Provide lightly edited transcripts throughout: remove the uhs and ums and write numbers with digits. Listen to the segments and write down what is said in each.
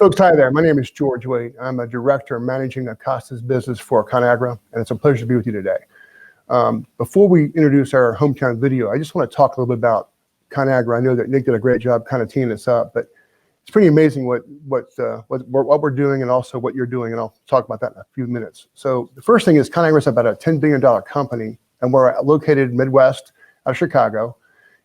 Folks, hi there. My name is George Wade. I'm a director managing Acosta's business for ConAgra, and it's a pleasure to be with you today. Before we introduce our hometown video, I just want to talk a little bit about ConAgra. I know that Nick did a great job kind of teeing this up, but it's pretty amazing what we're doing and also what you're doing, and I'll talk about that in a few minutes. So the first thing is ConAgra is about a $10 billion company, and we're located Midwest out of Chicago.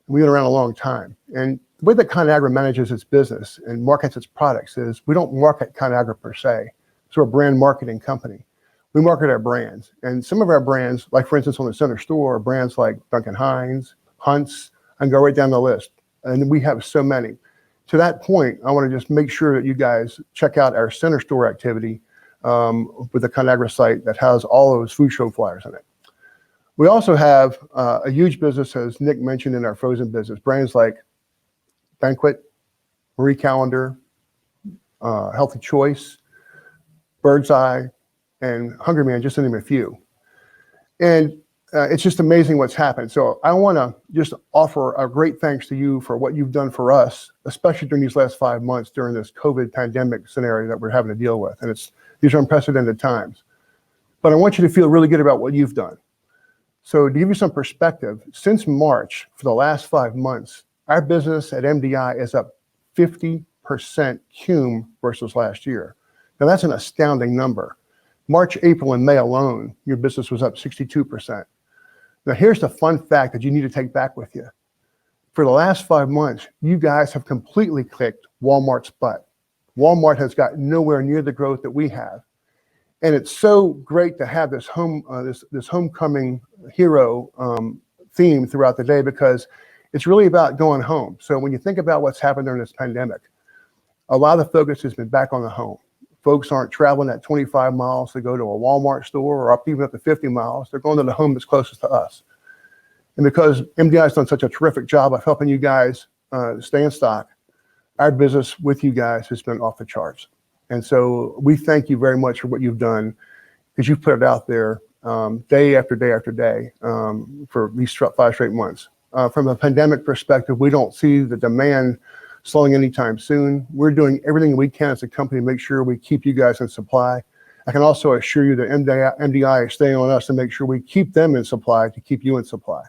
We've been around a long time. And the way that ConAgra manages its business and markets its products is we don't market ConAgra per se. So we're a brand marketing company. We market our brands. And some of our brands, like for instance on the center store, are brands like Duncan Hines, Hunt's, and go right down the list. And we have so many. To that point, I want to just make sure that you guys check out our center store activity with the ConAgra site that has all those food show flyers in it. We also have a huge business, as Nick mentioned, in our frozen business. Brands like Banquet, Marie Calendar, Healthy Choice, Bird's Eye, and Hungry Man, just to name a few. And it's just amazing what's happened. So I want to just offer a great thanks to you for what you've done for us, especially during these last 5 months during this COVID pandemic scenario that we're having to deal with. And these are unprecedented times. But I want you to feel really good about what you've done. So to give you some perspective, since March, for the last 5 months, our business at MDI is up 50% cum versus last year. Now that's an astounding number. March, April, and May alone, your business was up 62%. Now here's the fun fact that you need to take back with you. For the last 5 months, you guys have completely kicked Walmart's butt. Walmart has got nowhere near the growth that we have. And it's so great to have this homecoming hero theme throughout the day because it's really about going home. So when you think about what's happened during this pandemic, a lot of the focus has been back on the home. Folks aren't traveling that 25 miles to go to a Walmart store or even up to 50 miles. They're going to the home that's closest to us. And because MDI has done such a terrific job of helping you guys stay in stock, our business with you guys has been off the charts. And so we thank you very much for what you've done because you've put it out there day after day after day for these 5 straight months. From a pandemic perspective, we don't see the demand slowing anytime soon. We're doing everything we can as a company to make sure we keep you guys in supply. I can also assure you that MDI is staying on us to make sure we keep them in supply to keep you in supply.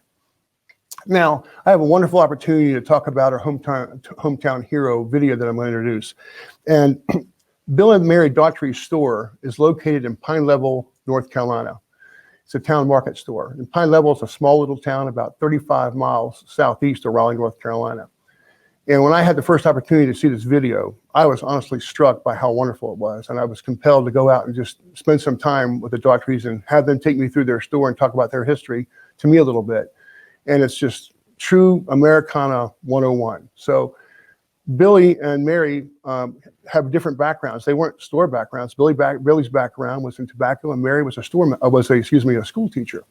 Now, I have a wonderful opportunity to talk about our hometown hero video that I'm going to introduce. And Bill and Mary Daughtry's store is located in Pine Level, North Carolina. It's a town market store. And Pine Level is a small little town about 35 miles southeast of Raleigh, North Carolina. And when I had the first opportunity to see this video, I was honestly struck by how wonderful it was. And I was compelled to go out and just spend some time with the Daughtry's and have them take me through their store and talk about their history to me a little bit. And it's just true Americana 101. So Billy and Mary have different backgrounds. They weren't store backgrounds. Billy's background was in tobacco, and Mary was a school teacher.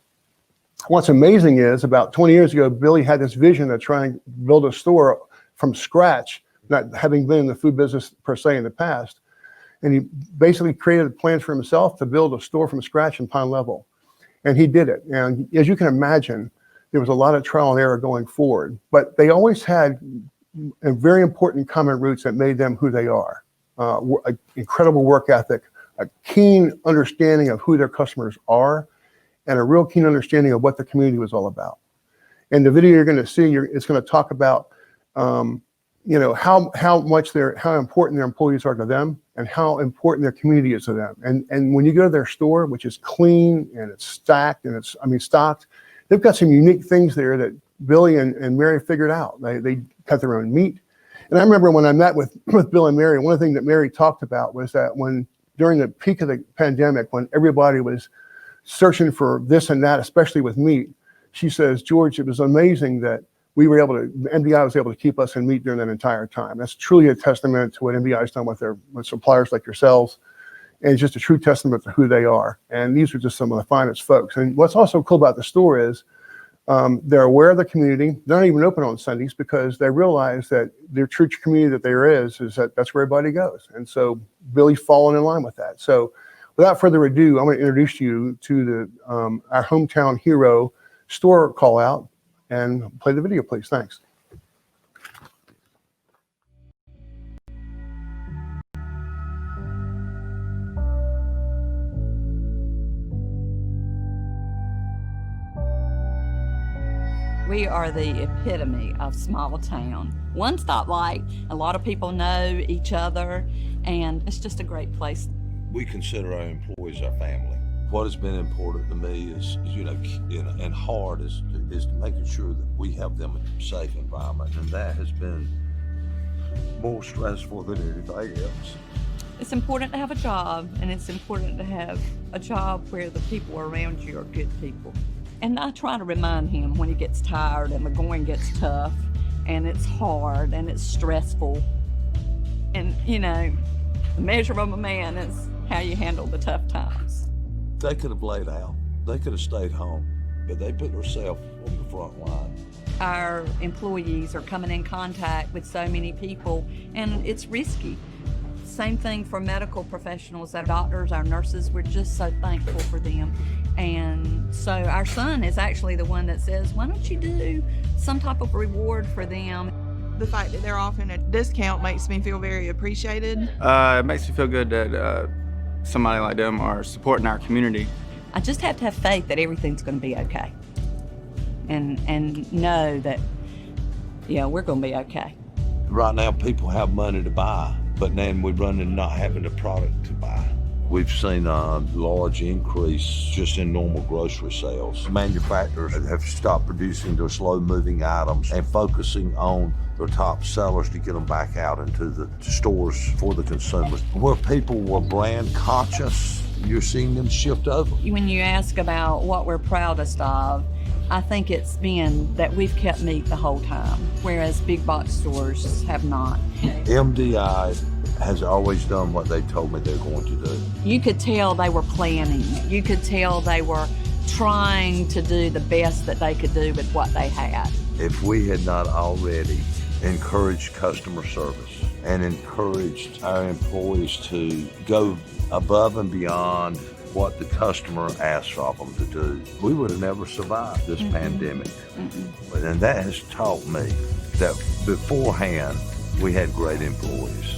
What's amazing is about 20 years ago, Billy had this vision of trying to build a store from scratch, not having been in the food business per se in the past. And he basically created plans for himself to build a store from scratch in Pine Level. And he did it. And as you can imagine, there was a lot of trial and error going forward, but they always had very important common roots that made them who they are. An incredible work ethic, a keen understanding of who their customers are, and a real keen understanding of what the community was all about. And the video you're going to see, it's going to talk about how important their employees are to them and how important their community is to them. And when you go to their store, which is clean and it's stacked and stocked, they've got some unique things there that Billy and Mary figured out. They cut their own meat. And I remember when I met with Bill and Mary, one of the things that Mary talked about was that during the peak of the pandemic, when everybody was searching for this and that, especially with meat, she says, George, it was amazing that MDI was able to keep us in meat during that entire time. That's truly a testament to what MDI has done with suppliers like yourselves. And it's just a true testament to who they are. And these are just some of the finest folks. And what's also cool about the store is they're aware of the community. They're not even open on Sundays because they realize that their church community that there is that's where everybody goes. And so Billy's fallen in line with that. So without further ado, I'm going to introduce you to our hometown hero store call out and play the video, please. Thanks. We are the epitome of small town. One stoplight, a lot of people know each other, and it's just a great place. We consider our employees our family. What has been important to me is and hard is making sure that we have them in a safe environment, and that has been more stressful than anything else. It's important to have a job, and it's important to have a job where the people around you are good people. And I try to remind him when he gets tired and the going gets tough and it's hard and it's stressful. And, the measure of a man is how you handle the tough times. They could have laid out. They could have stayed home, but they put themselves on the front line. Our employees are coming in contact with so many people, and it's risky. Same thing for medical professionals, our doctors, our nurses. We're just so thankful for them. And so our son is actually the one that says, why don't you do some type of reward for them? The fact that they're offering a discount makes me feel very appreciated. It makes me feel good that somebody like them are supporting our community. I just have to have faith that everything's going to be okay. And know that, we're going to be okay. Right now, people have money to buy, but then we run into not having the product to buy. We've seen a large increase just in normal grocery sales. Manufacturers have stopped producing their slow-moving items and focusing on their top sellers to get them back out into the stores for the consumers. Where people were brand conscious, you're seeing them shift over. When you ask about what we're proudest of, I think it's been that we've kept meat the whole time, whereas big box stores have not. MDI has always done what they told me they're going to do. You could tell they were planning. You could tell they were trying to do the best that they could do with what they had. If we had not already encouraged customer service and encouraged our employees to go above and beyond what the customer asks of them to do, we would have never survived this pandemic. And that has taught me that beforehand, we had great employees.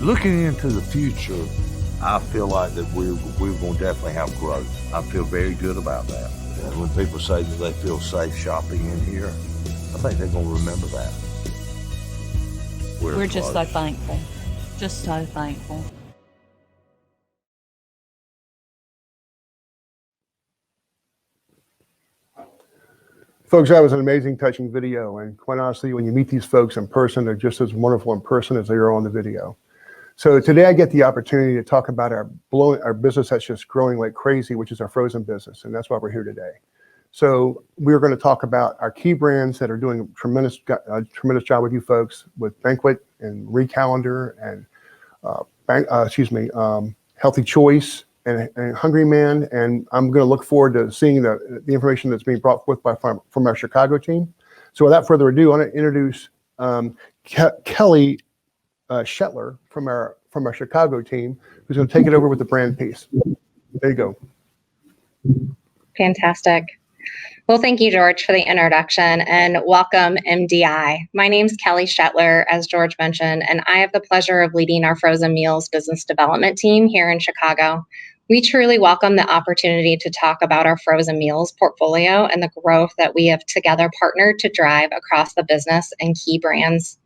Looking into the future, I feel like that we're going to definitely have growth. I feel very good about that. And when people say that they feel safe shopping in here, I think they're going to remember that. We're just so thankful. Just so thankful. Folks, that was an amazing, touching video. And quite honestly, when you meet these folks in person, they're just as wonderful in person as they are on the video. So today I get the opportunity to talk about our business that's just growing like crazy, which is our frozen business. And that's why we're here today. So we're going to talk about our key brands that are doing a tremendous job with you folks, with Banquet and Recalendar and Healthy Choice and Hungry Man. And I'm going to look forward to seeing the information that's being brought forth from our Chicago team. So without further ado, I want to introduce Kelly Shetler from our Chicago team, who's going to take it over with the brand piece. There you go. Fantastic. Well, thank you, George, for the introduction, and welcome, MDI. My name's Kelly Shetler, as George mentioned, and I have the pleasure of leading our frozen meals business development team here in Chicago. We truly welcome the opportunity to talk about our frozen meals portfolio and the growth that we have together partnered to drive across the business and key brands.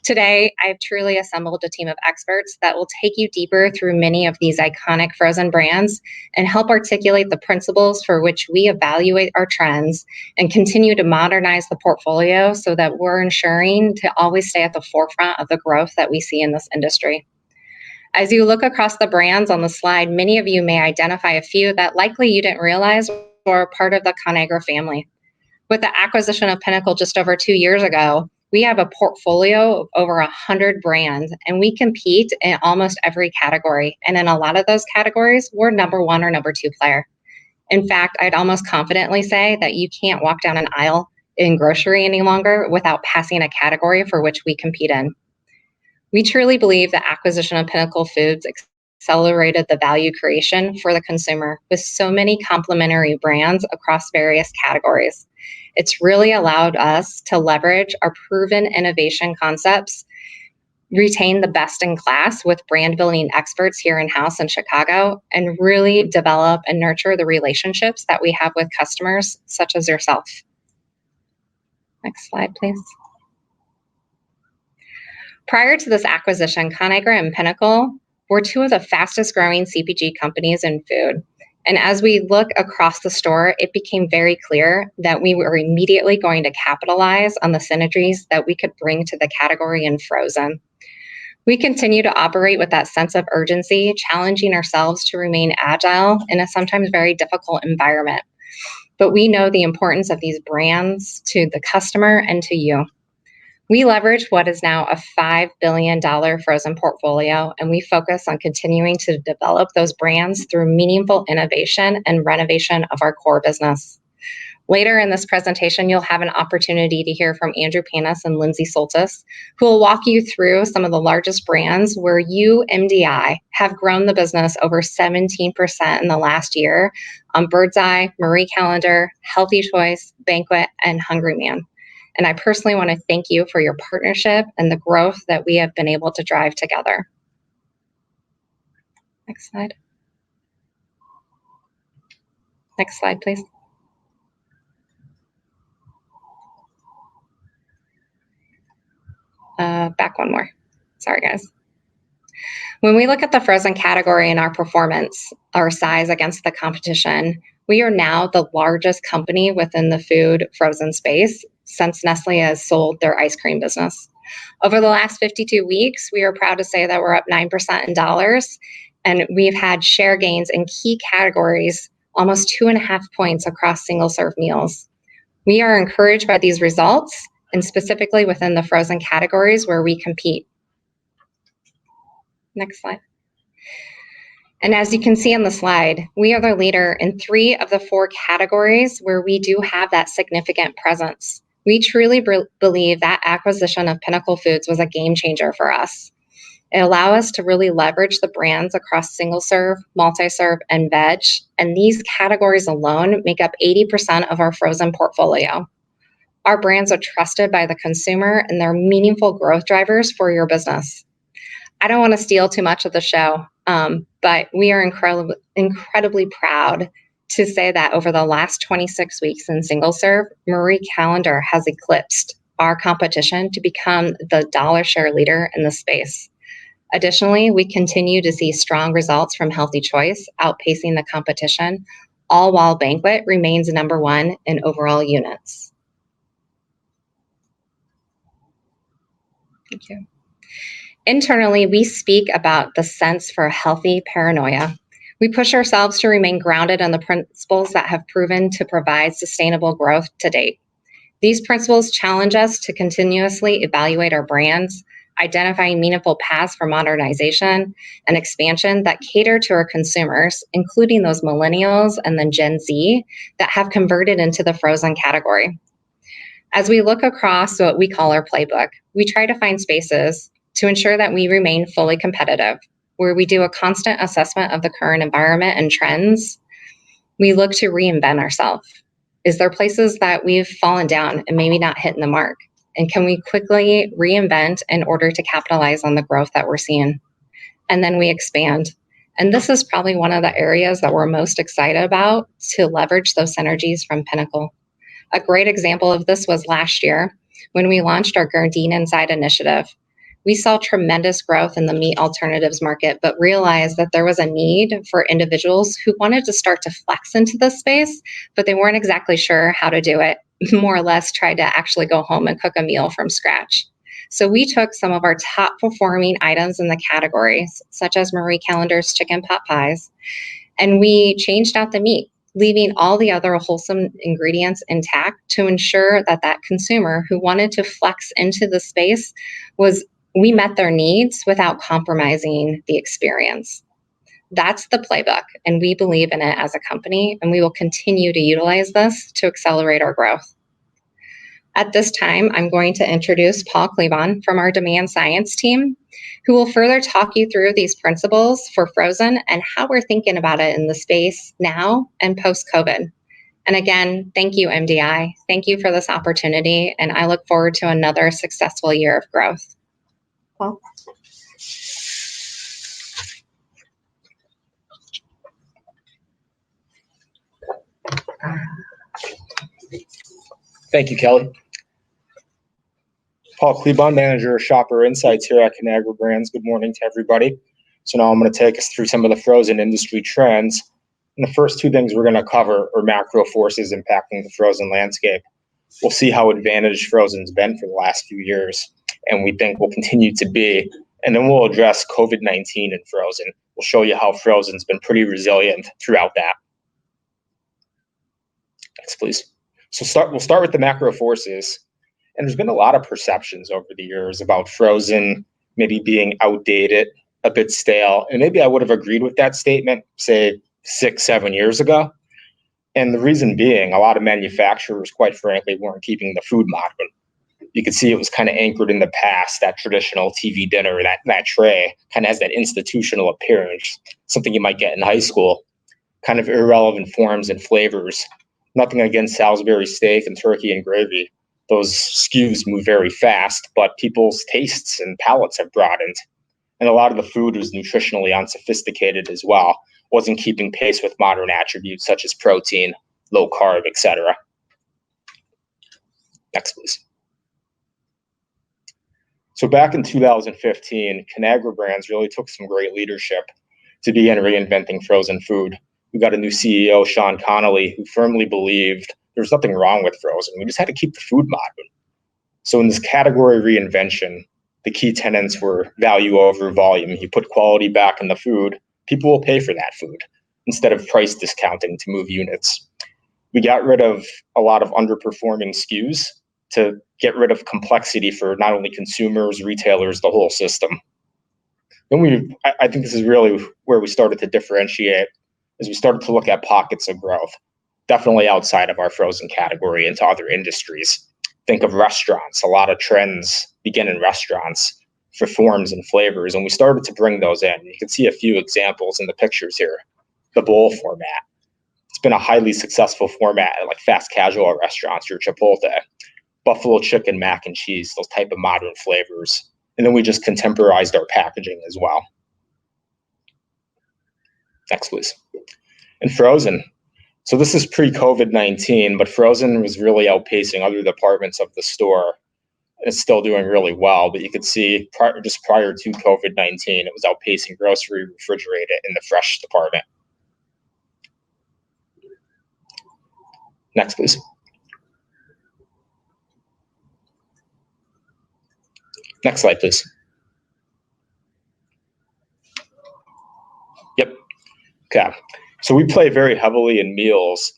Today, I've truly assembled a team of experts that will take you deeper through many of these iconic frozen brands and help articulate the principles for which we evaluate our trends and continue to modernize the portfolio so that we're ensuring to always stay at the forefront of the growth that we see in this industry. As you look across the brands on the slide, many of you may identify a few that likely you didn't realize were part of the Conagra family. With the acquisition of Pinnacle just over 2 years ago, we have a portfolio of over 100 brands, and we compete in almost every category. And in a lot of those categories, we're number 1 or number 2 player. In fact, I'd almost confidently say that you can't walk down an aisle in grocery any longer without passing a category for which we compete in. We truly believe the acquisition of Pinnacle Foods accelerated the value creation for the consumer with so many complementary brands across various categories. It's really allowed us to leverage our proven innovation concepts, retain the best in class with brand building experts here in-house in Chicago, and really develop and nurture the relationships that we have with customers such as yourself. Next slide, please. Prior to this acquisition, Conagra and Pinnacle were two of the fastest growing CPG companies in food. And as we look across the store, it became very clear that we were immediately going to capitalize on the synergies that we could bring to the category in frozen. We continue to operate with that sense of urgency, challenging ourselves to remain agile in a sometimes very difficult environment. But we know the importance of these brands to the customer and to you. We leverage what is now a $5 billion frozen portfolio, and we focus on continuing to develop those brands through meaningful innovation and renovation of our core business. Later in this presentation, you'll have an opportunity to hear from Andrew Panis and Lindsay Soltis, who will walk you through some of the largest brands where you, MDI, have grown the business over 17% in the last year on Birds Eye, Marie Callender's, Healthy Choice, Banquet, and Hungry Man. And I personally want to thank you for your partnership and the growth that we have been able to drive together. Next slide. Next slide, please. Back one more. Sorry, guys. When we look at the frozen category and our performance, our size against the competition, we are now the largest company within the food frozen space since Nestle has sold their ice cream business. Over the last 52 weeks, we are proud to say that we're up 9% in dollars, and we've had share gains in key categories, almost 2.5 points across single-serve meals. We are encouraged by these results, and specifically within the frozen categories where we compete. Next slide. And as you can see on the slide, we are the leader in 3 of the 4 categories where we do have that significant presence. We truly believe that acquisition of Pinnacle Foods was a game changer for us. It allowed us to really leverage the brands across single serve, multi-serve, and veg, and these categories alone make up 80% of our frozen portfolio. Our brands are trusted by the consumer, and they're meaningful growth drivers for your business. I don't want to steal too much of the show, but we are incredibly proud to say that over the last 26 weeks in single serve, Marie Callender has eclipsed our competition to become the dollar share leader in the space. Additionally, we continue to see strong results from Healthy Choice, outpacing the competition, all while Banquet remains #1 in overall units. Thank you. Internally, we speak about the sense for healthy paranoia. We push ourselves to remain grounded in the principles that have proven to provide sustainable growth to date. These principles challenge us to continuously evaluate our brands, identifying meaningful paths for modernization and expansion that cater to our consumers, including those millennials and then Gen Z that have converted into the frozen category. As we look across what we call our playbook, we try to find spaces to ensure that we remain fully competitive, where we do a constant assessment of the current environment and trends. We look to reinvent ourselves. Is there places that we've fallen down and maybe not hitting the mark? And can we quickly reinvent in order to capitalize on the growth that we're seeing? And then we expand. And this is probably one of the areas that we're most excited about to leverage those synergies from Pinnacle. A great example of this was last year when we launched our Gardein Inside initiative. We saw tremendous growth in the meat alternatives market, but realized that there was a need for individuals who wanted to start to flex into this space, but they weren't exactly sure how to do it, more or less tried to actually go home and cook a meal from scratch. So we took some of our top performing items in the categories, such as Marie Callender's chicken pot pies, and we changed out the meat, leaving all the other wholesome ingredients intact to ensure that that consumer who wanted to flex into the space we met their needs without compromising the experience. That's the playbook, and we believe in it as a company, and we will continue to utilize this to accelerate our growth. At this time, I'm going to introduce Paul Clebon from our demand science team, who will further talk you through these principles for frozen and how we're thinking about it in the space now and post-COVID. And again, thank you, MDI. Thank you for this opportunity, and I look forward to another successful year of growth. Paul? Thank you, Kelly. Paul Klebon, manager of Shopper Insights here at Conagra Brands. Good morning to everybody. So now I'm going to take us through some of the frozen industry trends. And the first two things we're going to cover are macro forces impacting the frozen landscape. We'll see how advantaged frozen's been for the last few years, and we think will continue to be. And then we'll address COVID-19 in frozen. We'll show you how frozen's been pretty resilient throughout that. Next, please. So we'll start with the macro forces. And there's been a lot of perceptions over the years about frozen maybe being outdated, a bit stale. And maybe I would have agreed with that statement, say 6-7 years ago. And the reason being, a lot of manufacturers, quite frankly, weren't keeping the food modern. You could see it was kind of anchored in the past, that traditional TV dinner, that tray kind of has that institutional appearance, something you might get in high school, kind of irrelevant forms and flavors. Nothing against Salisbury steak and turkey and gravy. Those SKUs move very fast, but people's tastes and palates have broadened. And a lot of the food was nutritionally unsophisticated as well, wasn't keeping pace with modern attributes such as protein, low carb, etc. Next, please. So back in 2015, Conagra Brands really took some great leadership to begin reinventing frozen food. We got a new CEO, Sean Connolly, who firmly believed there was nothing wrong with frozen. We just had to keep the food modern. So in this category reinvention, the key tenets were value over volume. You put quality back in the food, people will pay for that food instead of price discounting to move units. We got rid of a lot of underperforming SKUs to get rid of complexity for not only consumers, retailers, the whole system. Then I think this is really where we started to differentiate as we started to look at pockets of growth, definitely outside of our frozen category into other industries. Think of restaurants. A lot of trends begin in restaurants for forms and flavors, and we started to bring those in. You can see a few examples in the pictures here. The bowl format. It's been a highly successful format at like fast casual restaurants, your Chipotle, buffalo chicken, mac and cheese, those type of modern flavors. And then we just contemporized our packaging as well. Next, please. And frozen. So this is pre-COVID-19, but frozen was really outpacing other departments of the store. It's still doing really well, but you could see just prior to COVID-19, it was outpacing grocery, refrigerated, and the fresh department. Next, please. Next slide, please. Yep. Okay. So we play very heavily in meals,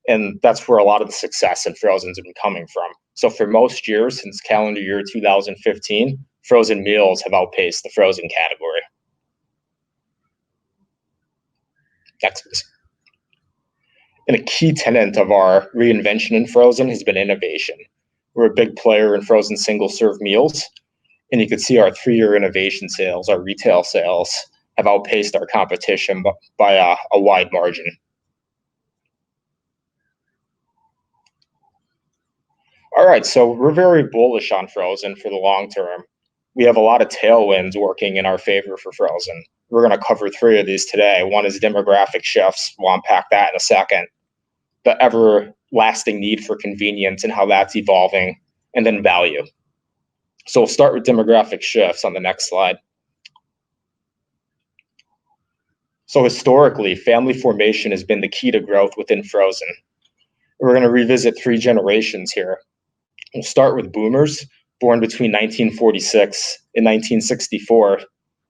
and that's where a lot of the success in frozen's been coming from. So for most years since calendar year 2015, frozen meals have outpaced the frozen category. Next, please. And a key tenet of our reinvention in frozen has been innovation. We're a big player in frozen single-serve meals, and you can see our 3-year innovation sales, our retail sales, have outpaced our competition by a wide margin. All right, so we're very bullish on frozen for the long term. We have a lot of tailwinds working in our favor for frozen. We're going to cover 3 of these today. One is demographic shifts. We'll unpack that in a second. The everlasting need for convenience and how that's evolving, and then value. So we'll start with demographic shifts on the next slide. So historically, family formation has been the key to growth within frozen. We're going to revisit 3 generations here. We'll start with boomers, born between 1946 and 1964.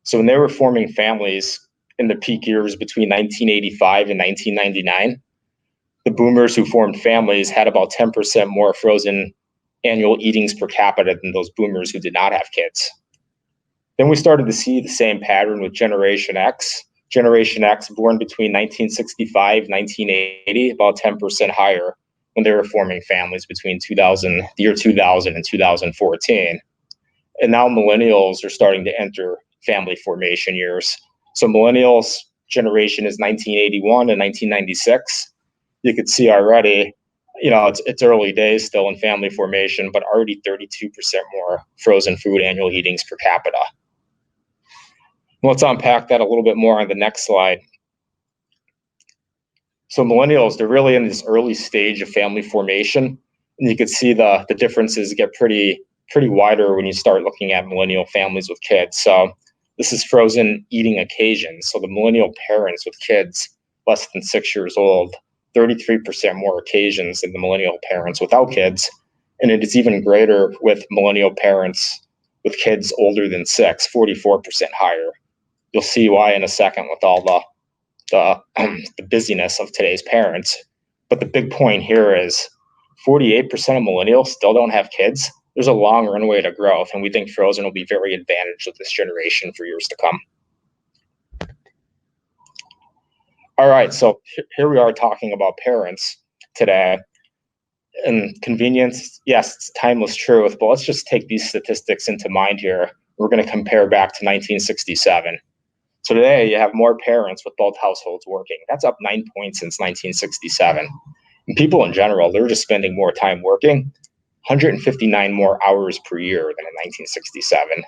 So when they were forming families in the peak years between 1985 and 1999, the boomers who formed families had about 10% more frozen annual eatings per capita than those boomers who did not have kids. Then we started to see the same pattern with Generation X. Generation X, born between 1965 and 1980, about 10% higher when they were forming families between the year 2000 and 2014. And now millennials are starting to enter family formation years. So millennials generation is 1981 and 1996. You could see already, it's early days still in family formation, but already 32% more frozen food annual eatings per capita. Let's unpack that a little bit more on the next slide. So millennials, they're really in this early stage of family formation, and you can see the differences get pretty pretty wider when you start looking at millennial families with kids. So this is frozen eating occasions. So the millennial parents with kids less than 6 years old, 33% more occasions than the millennial parents without kids. And it is even greater with millennial parents with kids older than 6, 44% higher. You'll see why in a second with all the busyness of today's parents. But the big point here is 48% of millennials still don't have kids. There's a long runway to growth, and we think frozen will be very advantaged with this generation for years to come. All right, so here we are talking about parents today. And convenience, yes, it's timeless truth, but let's just take these statistics into mind here. We're going to compare back to 1967. So today you have more parents with both households working. That's up 9 points since 1967. And people in general, they're just spending more time working, 159 more hours per year than in 1967. And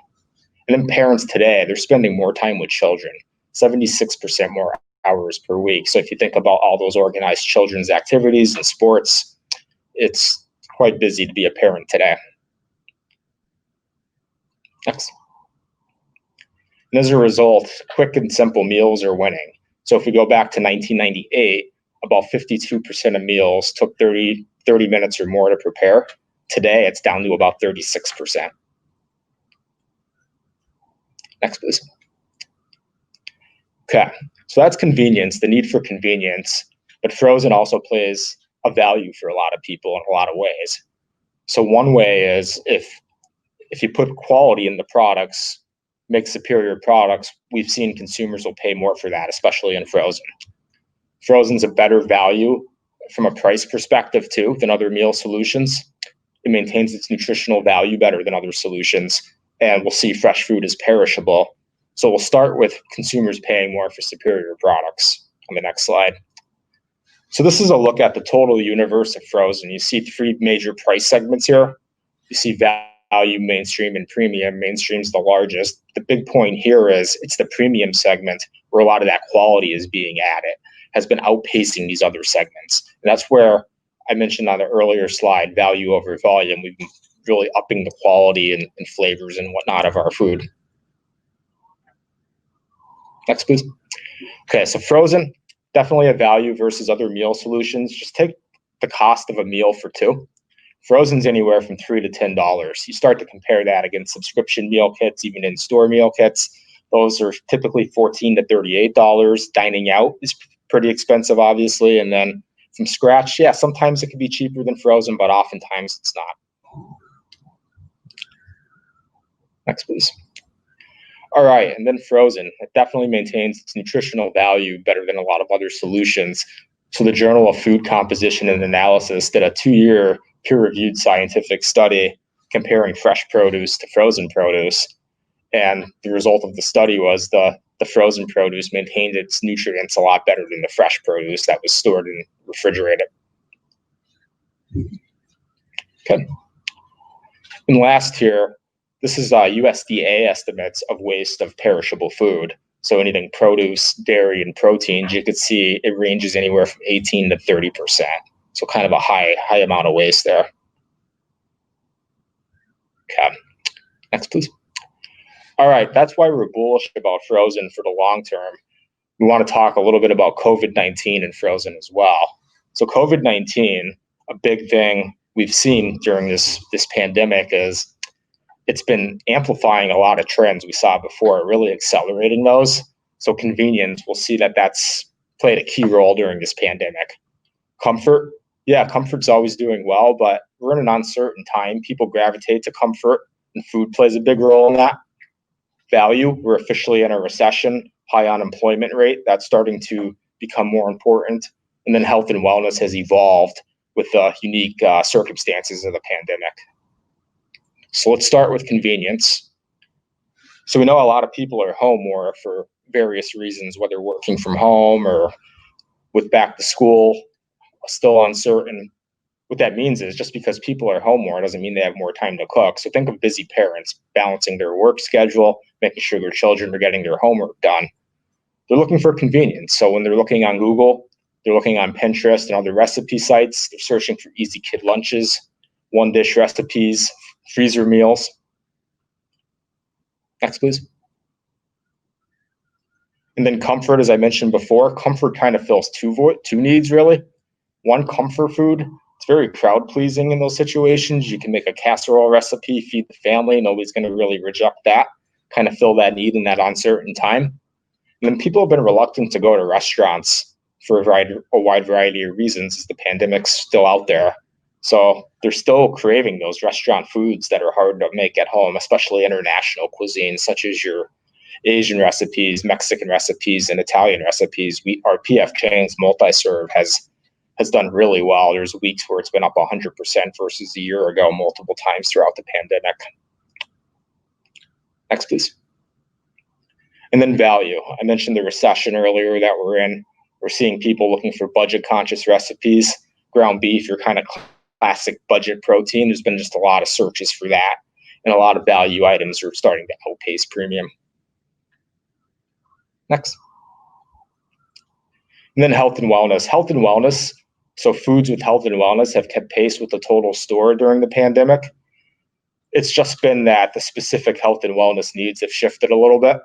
then parents today, they're spending more time with children, 76% more hours per week. So if you think about all those organized children's activities and sports, it's quite busy to be a parent today. Next. And as a result, quick and simple meals are winning. So if we go back to 1998, about 52% of meals took 30 minutes or more to prepare. Today, it's down to about 36%. Next, please. Okay, so that's convenience, the need for convenience, but frozen also plays a value for a lot of people in a lot of ways. So one way is if you put quality in the products, make superior products, we've seen consumers will pay more for that, especially in frozen. Frozen's a better value from a price perspective too than other meal solutions. It maintains its nutritional value better than other solutions, and we'll see fresh food is perishable. So we'll start with consumers paying more for superior products on the next slide. So this is a look at the total universe of frozen. You see 3 major price segments here. You see value, mainstream, and premium. Mainstream's the largest. The big point here is it's the premium segment where a lot of that quality is being added, has been outpacing these other segments. And that's where I mentioned on the earlier slide, value over volume. We've been really upping the quality and flavors and whatnot of our food. Next, please. Okay, so frozen, definitely a value versus other meal solutions. Just take the cost of a meal for 2. Frozen's anywhere from $3 to $10. You start to compare that against subscription meal kits, even in-store meal kits. Those are typically $14 to $38. Dining out is pretty expensive, obviously. And then from scratch, yeah, sometimes it can be cheaper than frozen, but oftentimes it's not. Next, please. All right, and then frozen. It definitely maintains its nutritional value better than a lot of other solutions. So the Journal of Food Composition and Analysis did a 2-year peer-reviewed scientific study comparing fresh produce to frozen produce. And the result of the study was the frozen produce maintained its nutrients a lot better than the fresh produce that was stored and refrigerated. Okay. And last here, this is USDA estimates of waste of perishable food. So anything produce, dairy, and proteins, you could see it ranges anywhere from 18 to 30%. So kind of a high amount of waste there. Okay, next please. All right, that's why we're bullish about frozen for the long term. We want to talk a little bit about COVID-19 and frozen as well. So COVID-19, a big thing we've seen during this pandemic is it's been amplifying a lot of trends we saw before, really accelerating those. So convenience, we'll see that that's played a key role during this pandemic. Comfort, yeah, comfort's always doing well, but we're in an uncertain time. People gravitate to comfort, and food plays a big role in that. Value, we're officially in a recession, high unemployment rate, that's starting to become more important. And then health and wellness has evolved with the unique circumstances of the pandemic. So let's start with convenience. So we know a lot of people are home more for various reasons, whether working from home or with back to school, still uncertain. What that means is just because people are home more doesn't mean they have more time to cook. So think of busy parents balancing their work schedule, making sure their children are getting their homework done. They're looking for convenience. So when they're looking on Google, they're looking on Pinterest and other recipe sites, they're searching for easy kid lunches, one dish recipes, freezer meals. Next, please. And then comfort, as I mentioned before, comfort kind of fills two needs, really. One, comfort food. It's very crowd pleasing in those situations. You can make a casserole recipe, feed the family. Nobody's going to really reject that. Kind of fill that need in that uncertain time. And then people have been reluctant to go to restaurants for a wide variety of reasons as the pandemic's still out there. So they're still craving those restaurant foods that are hard to make at home, especially international cuisine, such as your Asian recipes, Mexican recipes, and Italian recipes. Our PF Chang's multi-serve has done really well. There's weeks where it's been up 100% versus a year ago, multiple times throughout the pandemic. Next, please. And then value. I mentioned the recession earlier that we're in. We're seeing people looking for budget-conscious recipes. Ground beef, your kind of classic budget protein. There's been just a lot of searches for that, and a lot of value items are starting to outpace premium. Next. And then health and wellness. Health and wellness, so foods with health and wellness have kept pace with the total store during the pandemic. It's just been that the specific health and wellness needs have shifted a little bit.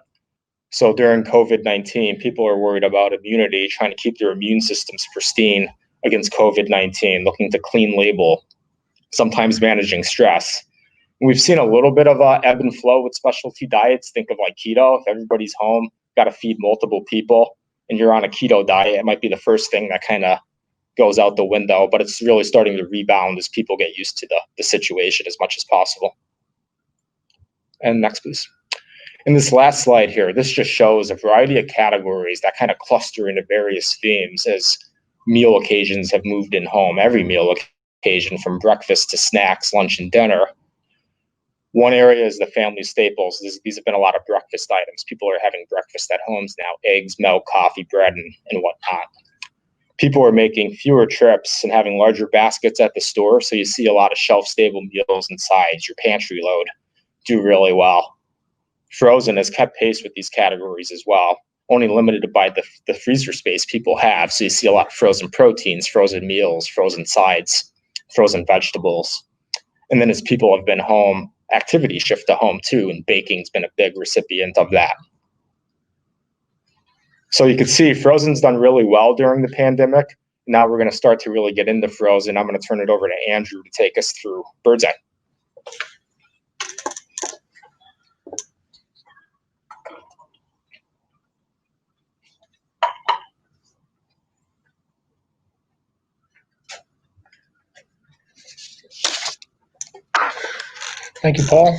So during COVID-19, people are worried about immunity, trying to keep their immune systems pristine against COVID-19, looking to clean label, sometimes managing stress. We've seen a little bit of ebb and flow with specialty diets. Think of like keto. If everybody's home, got to feed multiple people, and you're on a keto diet, it might be the first thing that kind of goes out the window, but it's really starting to rebound as people get used to the situation as much as possible. And next, please. In this last slide here, this just shows a variety of categories that kind of cluster into various themes as meal occasions have moved in home. Every meal occasion, from breakfast to snacks, lunch, and dinner. One area is the family staples. These have been a lot of breakfast items. People are having breakfast at homes now: eggs, milk, coffee, bread, and whatnot. People are making fewer trips and having larger baskets at the store, so you see a lot of shelf-stable meals and sides. Your pantry load do really well. Frozen has kept pace with these categories as well, only limited by the freezer space people have. So you see a lot of frozen proteins, frozen meals, frozen sides, frozen vegetables. And then as people have been home, activities shift to home too, and baking's been a big recipient of that. So you can see frozen's done really well during the pandemic. Now we're going to start to really get into frozen. I'm going to turn it over to Andrew to take us through Birds Eye. Thank you, Paul.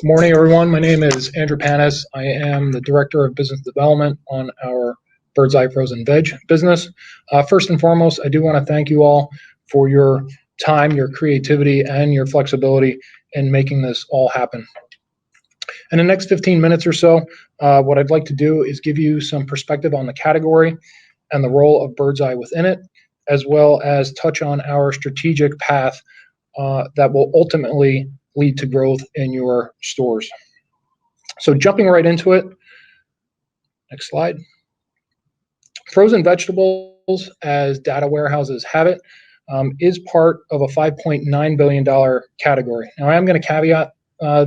Good morning, everyone. My name is Andrew Panis. I am the Director of Business Development on our Birds Eye Frozen Veg business. First and foremost, I do want to thank you all for your time, your creativity, and your flexibility in making this all happen. In the next 15 minutes or so, what I'd like to do is give you some perspective on the category and the role of Birds Eye within it, as well as touch on our strategic path that will ultimately lead to growth in your stores. So jumping right into it, next slide. Frozen vegetables, as data warehouses have it, is part of a $5.9 billion category. Now, I am going to caveat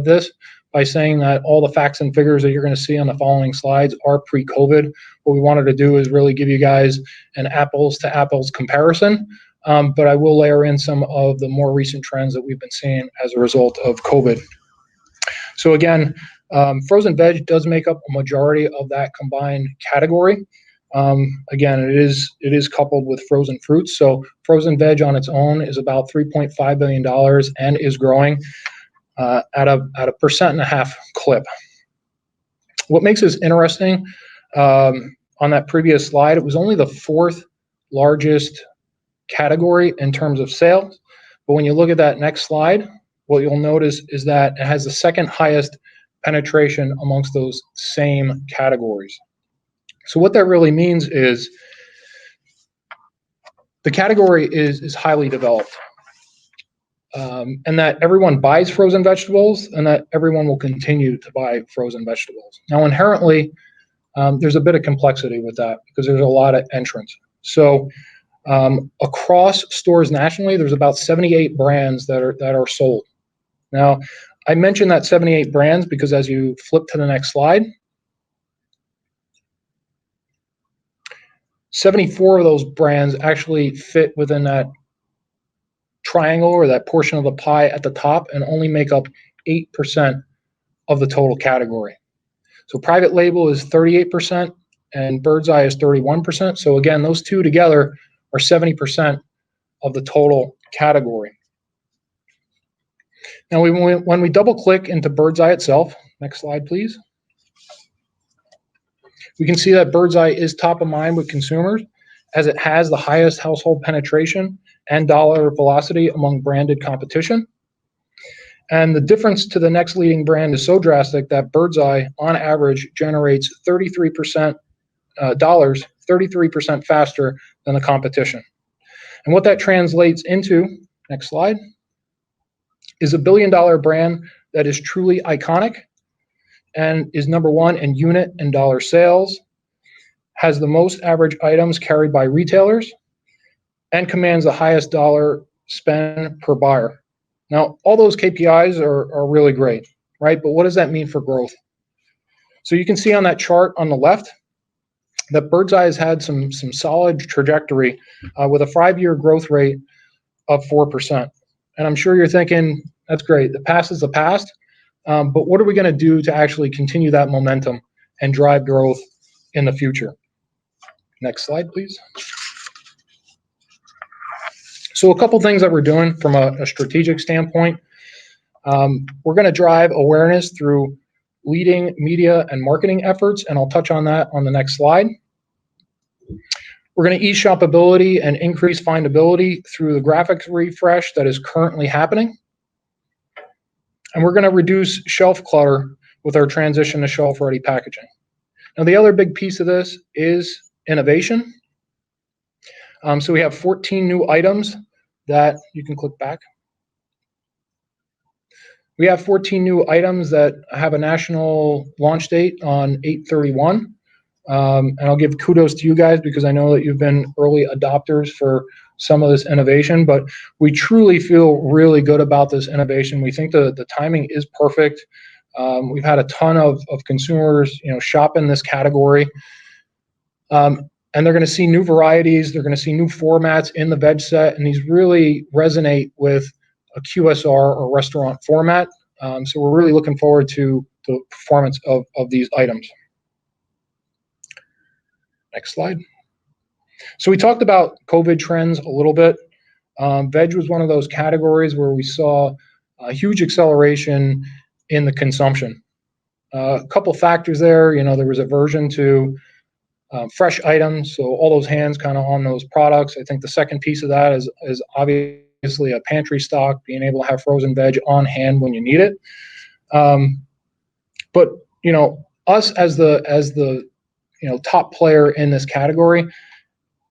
this by saying that all the facts and figures that you're going to see on the following slides are pre-COVID. What we wanted to do is really give you guys an apples to apples comparison. But I will layer in some of the more recent trends that we've been seeing as a result of COVID. So again, frozen veg does make up a majority of that combined category. Again, it is coupled with frozen fruits. So frozen veg on its own is about $3.5 billion and is growing at a 1.5% clip. What makes this interesting, on that previous slide, it was only the fourth largest category in terms of sales. But when you look at that next slide, what you'll notice is that it has the second highest penetration amongst those same categories. So what that really means is the category is highly developed, and that everyone buys frozen vegetables and that everyone will continue to buy frozen vegetables. Now, inherently, there's a bit of complexity with that because there's a lot of entrants. So across stores nationally, there's about 78 brands that are sold. Now, I mentioned that 78 brands because as you flip to the next slide, 74 of those brands actually fit within that triangle or that portion of the pie at the top and only make up 8% of the total category. So private label is 38% and Birds Eye is 31%. So again, those two together are 70% of the total category. Now, when we double click into Birds Eye itself, next slide, please. We can see that Birds Eye is top of mind with consumers as it has the highest household penetration and dollar velocity among branded competition. And the difference to the next leading brand is so drastic that Birds Eye, on average, generates 33% dollars, 33% faster than the competition. And what that translates into, next slide, is $1 billion brand that is truly iconic and is number one in unit and dollar sales, has the most average items carried by retailers, and commands the highest dollar spend per buyer. Now, all those KPIs are really great, right? But what does that mean for growth? So you can see on that chart on the left that Birds Eye has had some solid trajectory with a 5-year growth rate of 4%. And I'm sure you're thinking, that's great, the past is the past, but what are we gonna do to actually continue that momentum and drive growth in the future? Next slide, please. So a couple things that we're doing from a strategic standpoint. We're gonna drive awareness through leading media and marketing efforts, and I'll touch on that on the next slide. We're going to ease shoppability and increase findability through the graphics refresh that is currently happening. And we're going to reduce shelf clutter with our transition to shelf-ready packaging. Now, the other big piece of this is innovation. So we have 14 new items that you can click back. We have 14 new items that have a national launch date on 8/31. And I'll give kudos to you guys because I know that you've been early adopters for some of this innovation, but we truly feel really good about this innovation. We think the timing is perfect. We've had a ton of consumers, shop in this category. And they're going to see new varieties. They're going to see new formats in the veg set, and these really resonate with a QSR or restaurant format. So we're really looking forward to the performance of these items. Next slide. So we talked about COVID trends a little bit. Veg was one of those categories where we saw a huge acceleration in the consumption. A couple factors there, there was aversion to fresh items, so all those hands kind of on those products. I think the second piece of that is obviously a pantry stock, being able to have frozen veg on hand when you need it. But us as the top player in this category,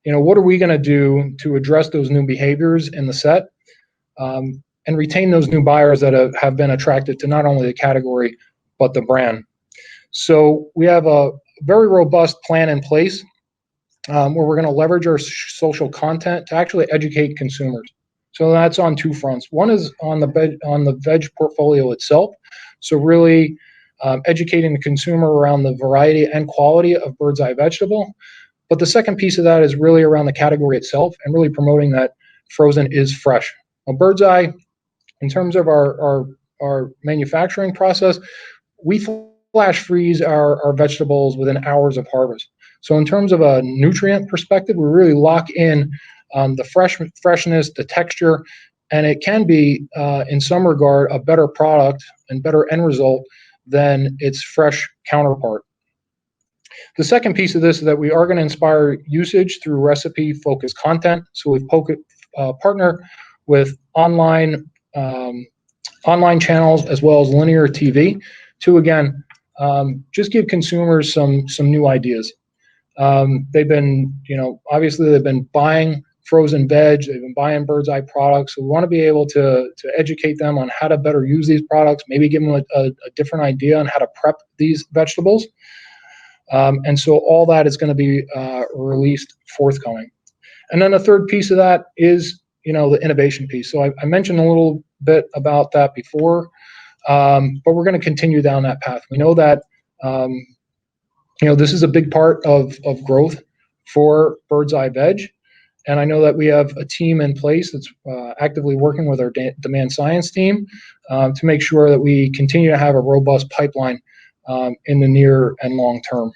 what are we going to do to address those new behaviors in the set and retain those new buyers that have been attracted to not only the category but the brand? So we have a very robust plan in place where we're going to leverage our social content to actually educate consumers. So that's on two fronts. One is on the veg portfolio itself. So really educating the consumer around the variety and quality of Birds Eye vegetable. But the second piece of that is really around the category itself and really promoting that frozen is fresh. Now, Birds Eye, in terms of our manufacturing process, we flash freeze our vegetables within hours of harvest. So in terms of a nutrient perspective, we really lock in the freshness, the texture, and it can be, in some regard, a better product and better end result than its fresh counterpart. The second piece of this is that we are going to inspire usage through recipe-focused content. So we've partnered with online channels as well as linear TV to, again, just give consumers some new ideas. They've been, obviously they've been buying frozen veg, they've been buying Birds Eye products. So we want to be able to educate them on how to better use these products, maybe give them a different idea on how to prep these vegetables. And so all that is going to be released forthcoming. And then the third piece of that is, the innovation piece. So I mentioned a little bit about that before, but we're going to continue down that path. We know that this is a big part of growth for Birds Eye Veg. And I know that we have a team in place that's actively working with our demand science team to make sure that we continue to have a robust pipeline in the near and long term.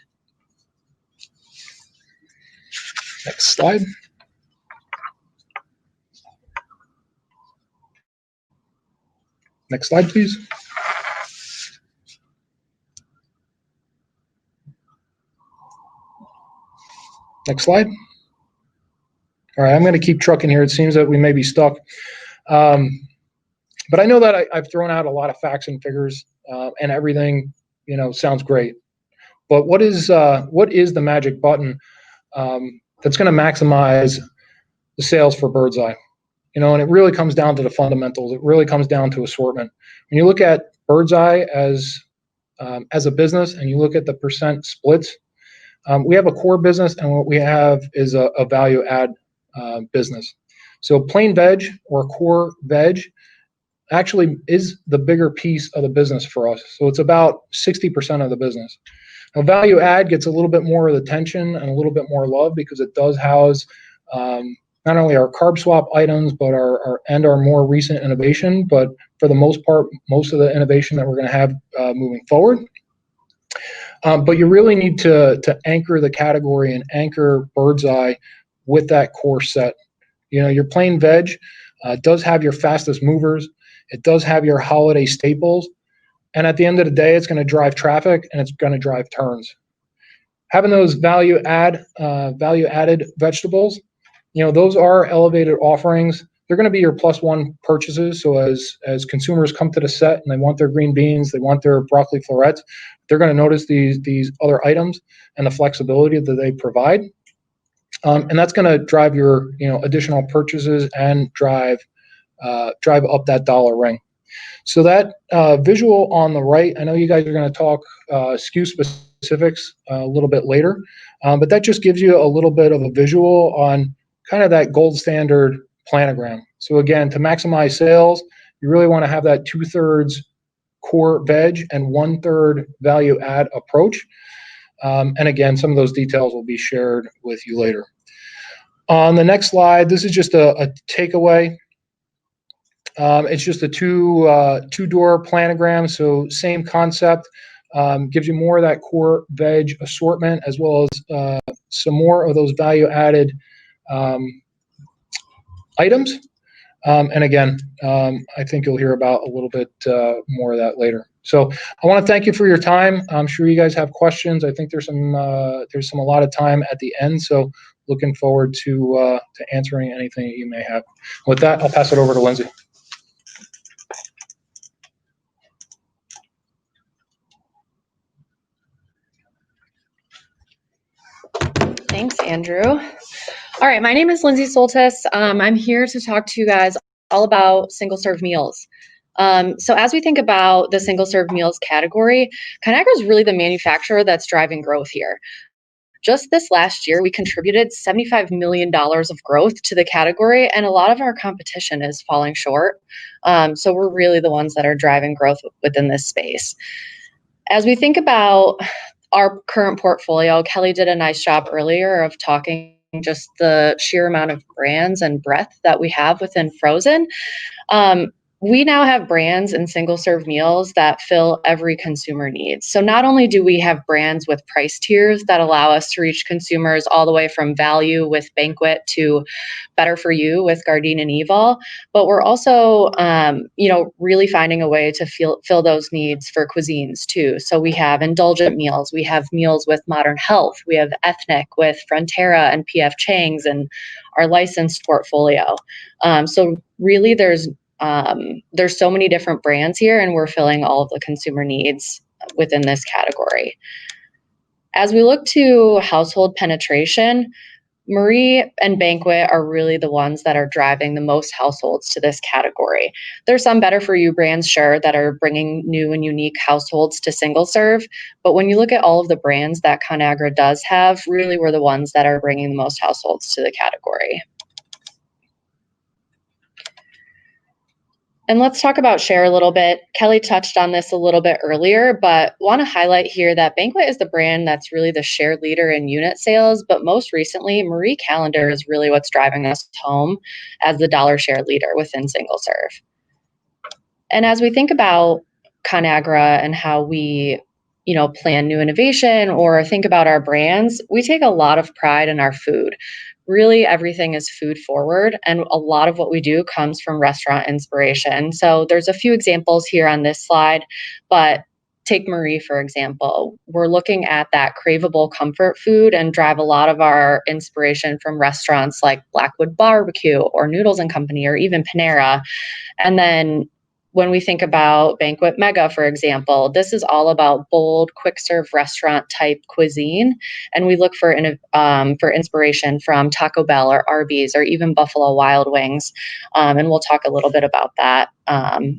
Next slide. Next slide, please. Next slide. All right, I'm going to keep trucking here. It seems that we may be stuck. But I know that I've thrown out a lot of facts and figures, and everything, sounds great. But what is the magic button that's going to maximize the sales for Birds Eye? And it really comes down to the fundamentals. It really comes down to assortment. When you look at Birds Eye as a business, and you look at the percent splits, we have a core business, and what we have is a value add business. So plain veg or core veg actually is the bigger piece of the business for us. So it's about 60% of the business. Now, value add gets a little bit more of the attention and a little bit more love because it does house not only our carb swap items, but our more recent innovation. But for the most part, most of the innovation that we're going to have moving forward. But you really need to anchor the category and anchor Birds Eye with that core set. Your plain veg does have your fastest movers. It does have your holiday staples. And at the end of the day, it's going to drive traffic and it's going to drive turns. Having those value added vegetables, those are elevated offerings. They're going to be your +1 purchases. So as consumers come to the set and they want their green beans, they want their broccoli florets, they're going to notice these other items and the flexibility that they provide. And that's going to drive your additional purchases and drive up that dollar ring. So that visual on the right, I know you guys are going to talk SKU specifics a little bit later, but that just gives you a little bit of a visual on kind of that gold standard planogram. So again, to maximize sales, you really want to have that 2/3 core veg and 1/3 value add approach. And again, some of those details will be shared with you later. On the next slide, this is just a takeaway. It's just a two-door planogram, so same concept. Gives you more of that core veg assortment as well as some more of those value-added items. And again, I think you'll hear about a little bit more of that later. So I want to thank you for your time. I'm sure you guys have questions. I think there's a lot of time at the end. So looking forward to answering anything that you may have. With that, I'll pass it over to Lindsay. Thanks, Andrew. All right, my name is Lindsay Soltis. I'm here to talk to you guys all about single-serve meals. So as we think about the single-serve meals category, Conagra is really the manufacturer that's driving growth here. Just this last year, we contributed $75 million of growth to the category, and a lot of our competition is falling short. So we're really the ones that are driving growth within this space. As we think about our current portfolio, Kelly did a nice job earlier of talking just the sheer amount of brands and breadth that we have within frozen. We now have brands and single-serve meals that fill every consumer needs. So not only do we have brands with price tiers that allow us to reach consumers all the way from value with Banquet to better for you with Gardein and Evol, but we're also, really finding a way to fill those needs for cuisines too. So we have indulgent meals, we have meals with Modern Health, we have ethnic with Frontera and PF Chang's and our licensed portfolio. So really there's so many different brands here, and we're filling all of the consumer needs within this category. As we look to household penetration, Marie and Banquet are really the ones that are driving the most households to this category. There's some better for you brands, sure, that are bringing new and unique households to single serve. But when you look at all of the brands that Conagra does have, really we're the ones that are bringing the most households to the category. And let's talk about share a little bit. Kelly touched on this a little bit earlier, but want to highlight here that Banquet is the brand that's really the share leader in unit sales. But most recently, Marie Calendar is really what's driving us home as the dollar share leader within single serve. And as we think about Conagra and how we, plan new innovation or think about our brands, we take a lot of pride in our food. Really, everything is food forward, and a lot of what we do comes from restaurant inspiration. So there's a few examples here on this slide, but take Marie, for example. We're looking at that craveable comfort food and drive a lot of our inspiration from restaurants like Blackwood Barbecue or Noodles and Company or even Panera. And then when we think about Banquet Mega, for example, this is all about bold, quick serve restaurant type cuisine. And we look for inspiration from Taco Bell or Arby's or even Buffalo Wild Wings. And we'll talk a little bit about that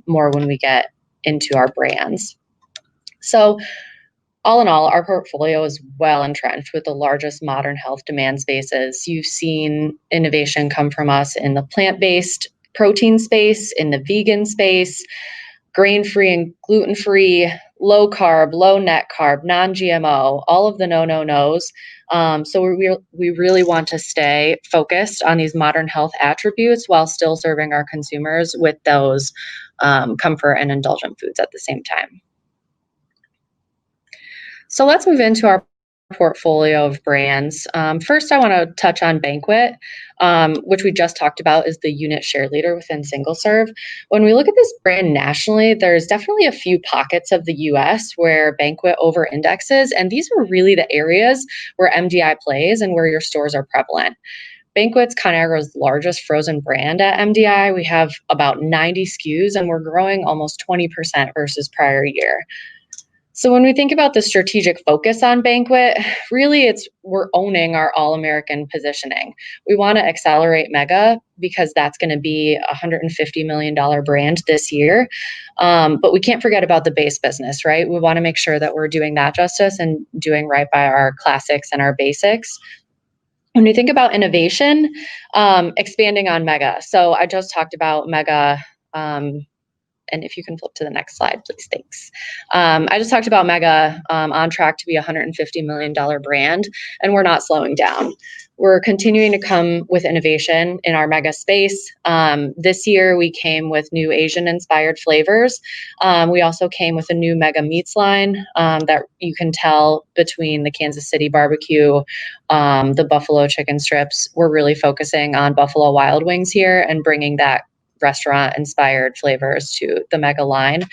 more when we get into our brands. So all in all, our portfolio is well entrenched with the largest modern health demand spaces. You've seen innovation come from us in the plant-based protein space, in the vegan space, grain-free and gluten-free, low carb, low net carb, non-GMO, all of the no-no-nos. So we really want to stay focused on these modern health attributes while still serving our consumers with those comfort and indulgent foods at the same time. So let's move into our portfolio of brands. First, I want to touch on Banquet, which we just talked about is the unit share leader within single serve. When we look at this brand nationally, there's definitely a few pockets of the US where Banquet over indexes, and these are really the areas where MDI plays and where your stores are prevalent. Banquet's Conagra's largest frozen brand at MDI. We have about 90 SKUs and we're growing almost 20% versus prior year. So when we think about the strategic focus on Banquet, really we're owning our all-American positioning. We want to accelerate Mega because that's going to be a $150 million brand this year. But we can't forget about the base business, right? We want to make sure that we're doing that justice and doing right by our classics and our basics. When we think about innovation, expanding on Mega. So I just talked about Mega. And if you can flip to the next slide, please, thanks. I just talked about Mega on track to be a $150 million brand, and we're not slowing down. We're continuing to come with innovation in our Mega space. This year, we came with new Asian-inspired flavors. We also came with a new Mega Meats line that you can tell between the Kansas City barbecue, the buffalo chicken strips. We're really focusing on Buffalo Wild Wings here and bringing that restaurant-inspired flavors to the Mega line.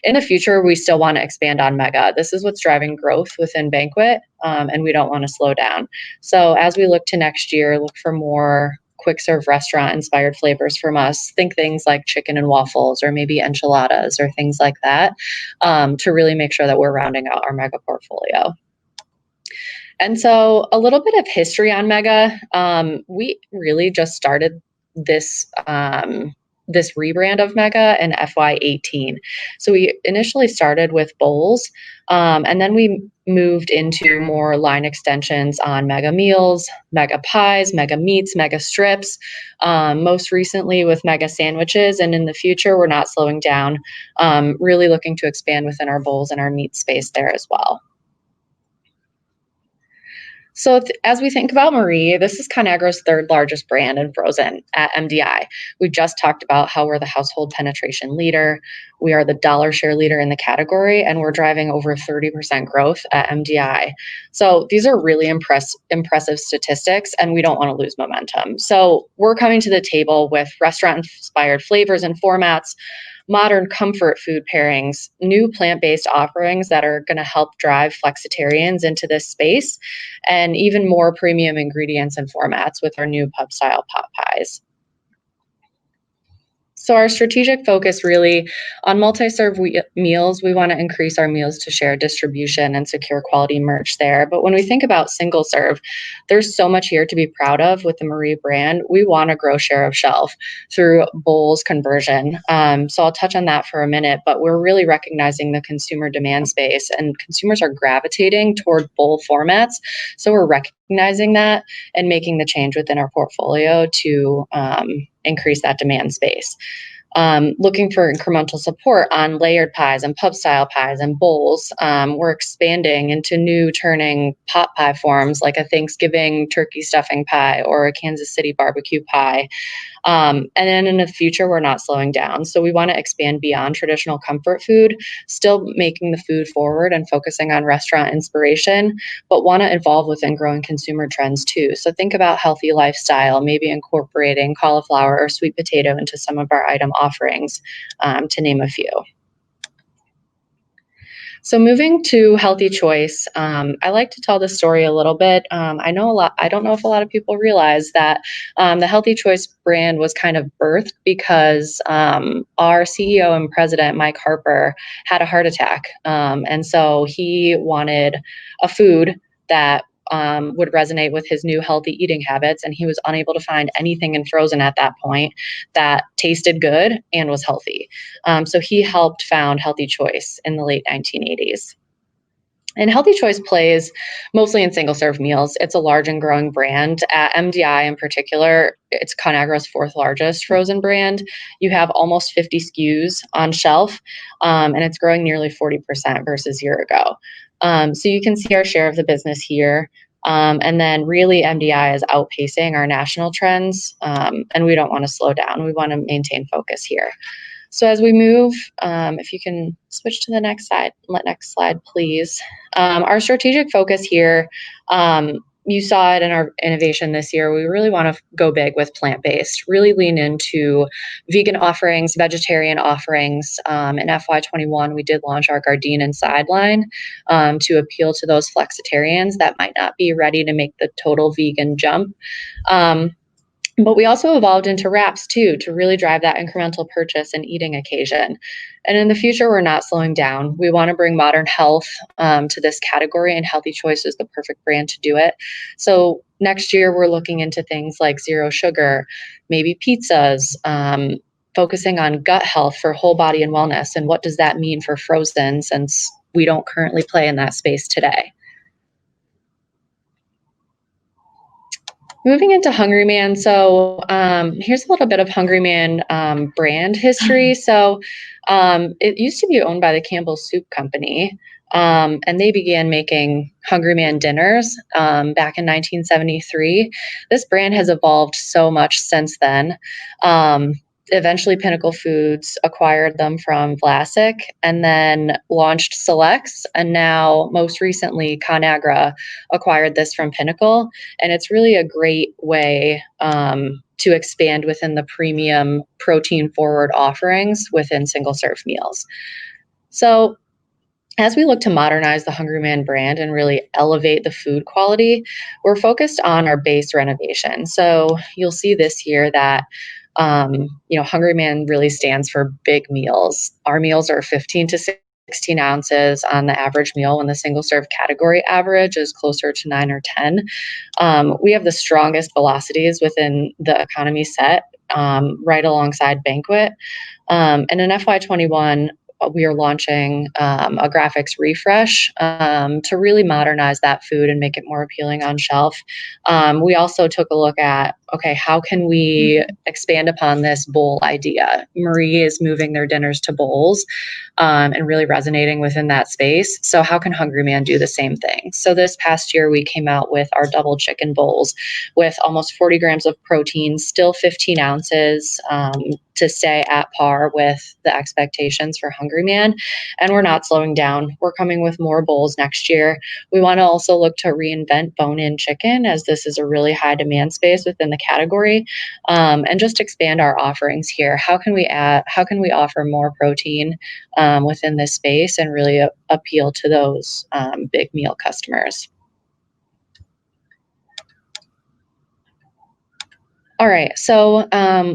In the future, we still want to expand on Mega. This is what's driving growth within Banquet, and we don't want to slow down. So as we look to next year, look for more quick-serve restaurant-inspired flavors from us. Think things like chicken and waffles or maybe enchiladas or things like that to really make sure that we're rounding out our Mega portfolio. And so a little bit of history on Mega. We really just started this rebrand of Mega in FY18. So we initially started with bowls, and then we moved into more line extensions on Mega Meals, Mega Pies, Mega Meats, Mega Strips, most recently with Mega Sandwiches, and in the future, we're not slowing down, really looking to expand within our bowls and our meat space there as well. So as we think about Marie, this is Conagra's third largest brand in frozen at MDI. We just talked about how we're the household penetration leader. We are the dollar share leader in the category, and we're driving over 30% growth at MDI. So these are really impressive statistics, and we don't want to lose momentum. So we're coming to the table with restaurant-inspired flavors and formats, modern comfort food pairings, new plant-based offerings that are going to help drive flexitarians into this space, and even more premium ingredients and formats with our new pub-style pot pies. So our strategic focus really on multi-serve meals, we want to increase our meals to share distribution and secure quality merch there. But when we think about single serve, there's so much here to be proud of with the Marie brand. We want to grow share of shelf through bowls conversion. So I'll touch on that for a minute, but we're really recognizing the consumer demand space, and consumers are gravitating toward bowl formats. So we're recognizing that and making the change within our portfolio to increase that demand space. looking for incremental support on layered pies and pub style pies and bowls. We're expanding into new turning pot pie forms like a Thanksgiving turkey stuffing pie or a Kansas City barbecue pie. And then in the future, we're not slowing down. So we want to expand beyond traditional comfort food, still making the food forward and focusing on restaurant inspiration, but want to evolve within growing consumer trends too. So think about healthy lifestyle, maybe incorporating cauliflower or sweet potato into some of our item offerings, to name a few. So moving to Healthy Choice, I like to tell this story a little bit. I don't know if a lot of people realize that the Healthy Choice brand was kind of birthed because our CEO and president, Mike Harper, had a heart attack. And so he wanted a food that would resonate with his new healthy eating habits. And he was unable to find anything in frozen at that point that tasted good and was healthy. So he helped found Healthy Choice in the late 1980s. And Healthy Choice plays mostly in single-serve meals. It's a large and growing brand. At MDI in particular, it's Conagra's fourth largest frozen brand. You have almost 50 SKUs on shelf, and it's growing nearly 40% versus a year ago. So you can see our share of the business here. And then really MDI is outpacing our national trends, and we don't want to slow down. We want to maintain focus here. So as we move, if you can switch to the next slide, please. Our strategic focus here, you saw it in our innovation this year. We really want to go big with plant-based, really lean into vegan offerings, vegetarian offerings. In FY21, we did launch our Gardein Inside line to appeal to those flexitarians that might not be ready to make the total vegan jump. But we also evolved into wraps too, to really drive that incremental purchase and eating occasion. And in the future, we're not slowing down. We want to bring modern health to this category, and Healthy Choice is the perfect brand to do it. So next year, we're looking into things like zero sugar, maybe pizzas, focusing on gut health for whole body and wellness. And what does that mean for frozen, since we don't currently play in that space today? Moving into Hungry Man. So here's a little bit of Hungry Man brand history. So it used to be owned by the Campbell Soup Company, and they began making Hungry Man dinners back in 1973. This brand has evolved so much since then. Eventually, Pinnacle Foods acquired them from Vlasic and then launched Selects. And now, most recently, Conagra acquired this from Pinnacle. And it's really a great way to expand within the premium protein-forward offerings within single-serve meals. So as we look to modernize the Hungry Man brand and really elevate the food quality, we're focused on our base renovation. So you'll see this year that Hungry Man really stands for big meals. Our meals are 15 to 16 ounces on the average meal, when the single serve category average is closer to 9 or 10. We have the strongest velocities within the economy set, right alongside Banquet. And in FY21, we are launching a graphics refresh to really modernize that food and make it more appealing on shelf. We also took a look at, how can we expand upon this bowl idea? Marie is moving their dinners to bowls and really resonating within that space. So how can Hungry Man do the same thing? So this past year, we came out with our double chicken bowls with almost 40 grams of protein, still 15 ounces, to stay at par with the expectations for Hungry Man. And we're not slowing down. We're coming with more bowls next year. We want to also look to reinvent bone-in chicken, as this is a really high demand space within the category, and just expand our offerings here. How can we offer more protein within this space and really appeal to those big meal customers? All right, so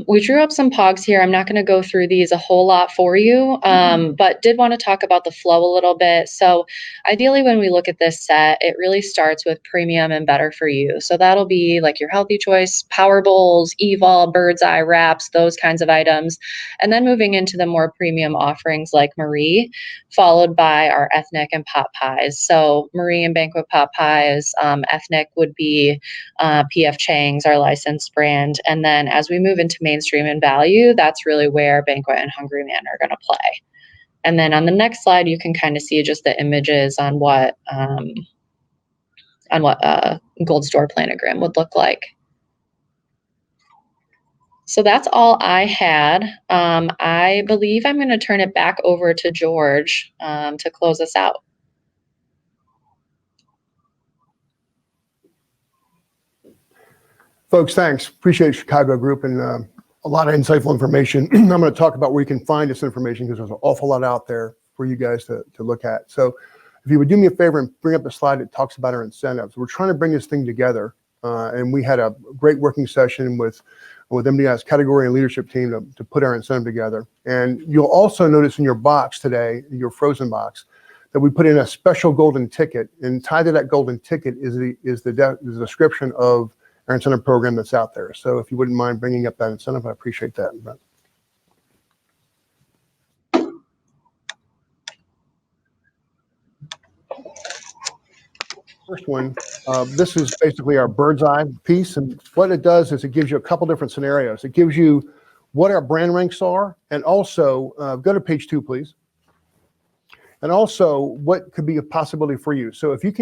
we drew up some POGs here. I'm not going to go through these a whole lot for you, but did want to talk about the flow a little bit. So ideally, when we look at this set, it really starts with premium and better for you. So that'll be like your Healthy Choice, Power Bowls, Evol, Bird's Eye wraps, those kinds of items. And then moving into the more premium offerings like Marie, followed by our ethnic and pot pies. So Marie and Banquet pot pies, ethnic would be P.F. Chang's, our licensed brand. brand. And then as we move into mainstream and value, that's really where Banquet and Hungry Man are going to play. And then on the next slide, you can kind of see just the images on what Gold Store planogram would look like. So that's all I had. I believe I'm going to turn it back over to George to close us out. Folks, thanks. Appreciate Chicago Group and a lot of insightful information. I'm going to talk about where you can find this information because there's an awful lot out there for you guys to look at. So if you would do me a favor and bring up the slide that talks about our incentives. We're trying to bring this thing together, and we had a great working session with MDI's category and leadership team to put our incentive together. And you'll also notice in your box today, your frozen box, that we put in a special golden ticket, and tied to that golden ticket is the description of our incentive program that's out there. So if you wouldn't mind bringing up that incentive, I appreciate that. First one, this is basically our bird's eye piece, and what it does is it gives you a couple different scenarios. It gives you what our brand ranks are, and also go to page 2, please. And also what could be a possibility for you. So if you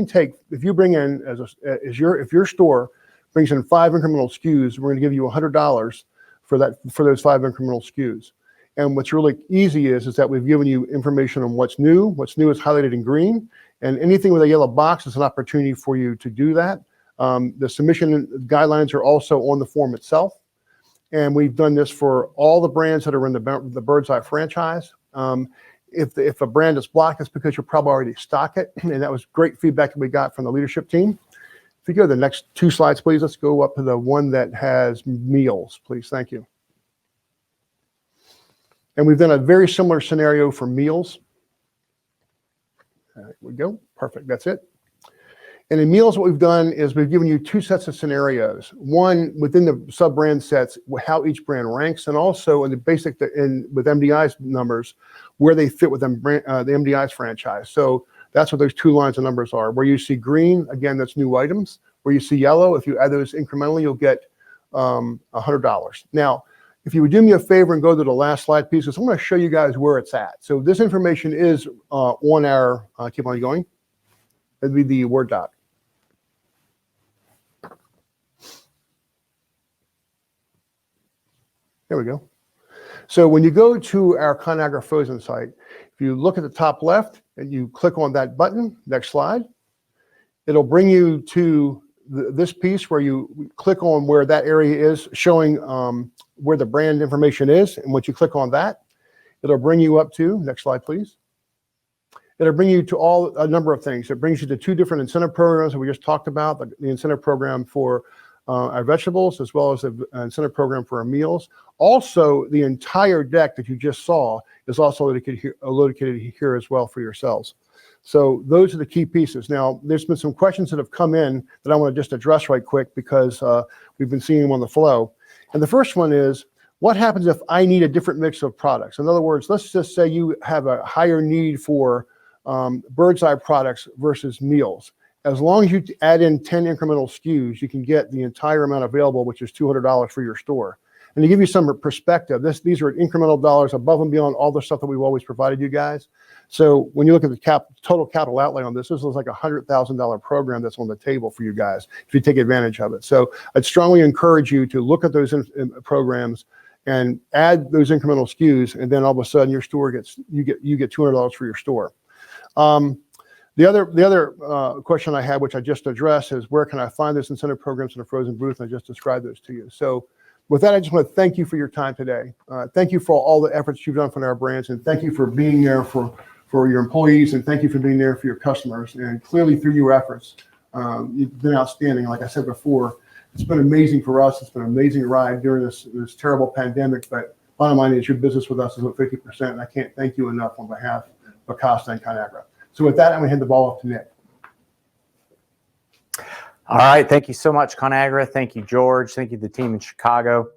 bring in if your store brings in 5 incremental SKUs, we're going to give you $100 for those 5 incremental SKUs. And what's really easy is that we've given you information on what's new. What's new is highlighted in green, and anything with a yellow box is an opportunity for you to do that. The submission guidelines are also on the form itself, and we've done this for all the brands that are in the Bird's Eye franchise. If a brand is blocked, it's because you probably already stock it, and that was great feedback that we got from the leadership team. If you go to the next 2 slides, please, let's go up to the one that has meals, please. Thank you. And we've done a very similar scenario for meals. There we go. Perfect. That's it. And in meals, what we've done is we've given you 2 sets of scenarios. One within the sub-brand sets, how each brand ranks, and also in the basic with MDI's numbers, where they fit within the MDI's franchise. So that's what those 2 lines of numbers are. Where you see green, again, that's new items. Where you see yellow, if you add those incrementally, you'll get $100. Now, if you would do me a favor and go to the last slide, please, because I'm going to show you guys where it's at. So this information is on our, keep on going, it'd be the Word doc. There we go. So when you go to our ConAgra Frozen site, if you look at the top left and you click on that button, next slide, it'll bring you to this piece where you click on where that area is showing where the brand information is. And once you click on that, it'll bring you up to, next slide, please. It'll bring you to a number of things. It brings you to 2 different incentive programs that we just talked about, the incentive program for our vegetables, as well as the incentive program for our meals. Also, the entire deck that you just saw is also located here as well for yourselves. So those are the key pieces. Now, there's been some questions that have come in that I want to just address right quick because we've been seeing them on the flow. And the first one is, what happens if I need a different mix of products? In other words, let's just say you have a higher need for Bird's Eye products versus meals. As long as you add in 10 incremental SKUs, you can get the entire amount available, which is $200 for your store. And to give you some perspective, these are incremental dollars above and beyond all the stuff that we've always provided you guys. So when you look at the total capital outlay on this is like a $100,000 program that's on the table for you guys if you take advantage of it. So I'd strongly encourage you to look at those programs and add those incremental SKUs, and then all of a sudden your store you get $200 for your store. The other question I had, which I just addressed, is where can I find those incentive programs in a frozen booth? And I just described those to you. So with that, I just want to thank you for your time today. Thank you for all the efforts you've done for our brands, and thank you for being there for your employees, and thank you for being there for your customers. And clearly through your efforts, you've been outstanding. Like I said before, it's been amazing for us. It's been an amazing ride during this terrible pandemic, but bottom line is your business with us is at 50%, and I can't thank you enough on behalf of Acosta and ConAgra. So with that, I'm going to hand the ball off to Nick. All right. Thank you so much, ConAgra. Thank you, George. Thank you to the team in Chicago.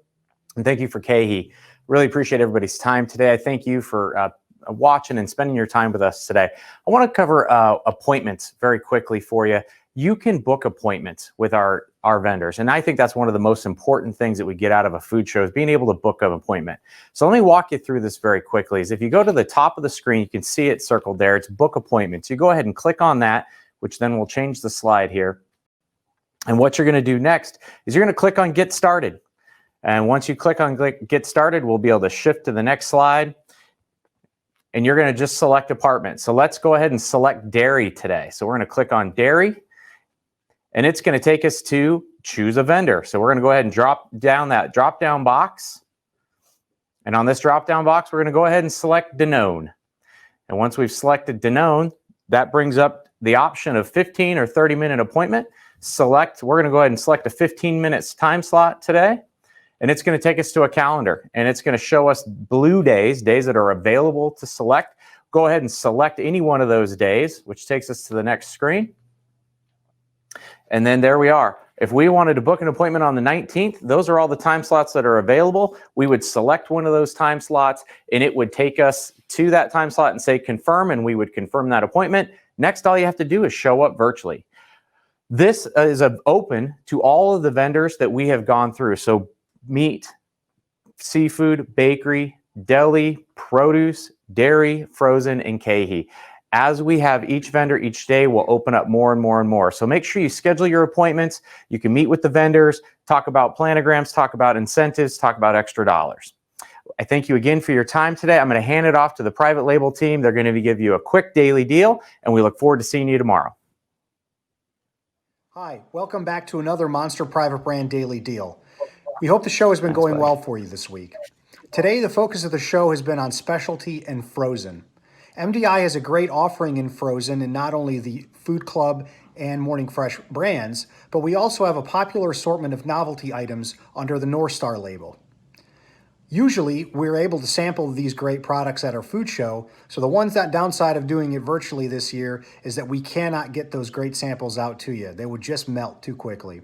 And thank you for KeHE. Really appreciate everybody's time today. I thank you for watching and spending your time with us today. I want to cover appointments very quickly for you. you can book appointments with our vendors. And I think that's one of the most important things that we get out of a food show is being able to book an appointment. So let me walk you through this very quickly. Is if you go to the top of the screen, you can see it circled there. It's book appointments. You go ahead and click on that, which then will change the slide here. And what you're going to do next is you're going to click on Get Started. And once you click on Get Started, we'll be able to shift to the next slide. And you're going to just select department. So let's go ahead and select dairy today. So we're going to click on dairy. And it's going to take us to choose a vendor. So we're going to go ahead and drop down that drop-down box. And on this drop-down box, we're going to go ahead and select Danone. And once we've selected Danone, that brings up the option of 15 or 30-minute appointment. We're going to go ahead and select a 15 minutes time slot today. And it's going to take us to a calendar. And it's going to show us blue days that are available to select. Go ahead and select any one of those days, which takes us to the next screen. And then there we are. If we wanted to book an appointment on the 19th, those are all the time slots that are available. We would select one of those time slots and it would take us to that time slot and say confirm, and we would confirm that appointment. Next, all you have to do is show up virtually. This is open to all of the vendors that we have gone through. So meat, seafood, bakery, deli, produce, dairy, frozen, and KeHE. As we have each vendor each day, we'll open up more and more and more. So make sure you schedule your appointments. You can meet with the vendors, talk about planograms, talk about incentives, talk about extra dollars. I thank you again for your time today. I'm going to hand it off to the private label team. They're going to give you a quick daily deal, and we look forward to seeing you tomorrow. Hi, welcome back to another Monster Private Brand Daily Deal. We hope the show has been going well for you this week. Today, the focus of the show has been on specialty and frozen. MDI has a great offering in frozen in not only the Food Club and Morning Fresh brands, but we also have a popular assortment of novelty items under the North Star label. Usually, we're able to sample these great products at our food show, so the downside of doing it virtually this year is that we cannot get those great samples out to you. They would just melt too quickly.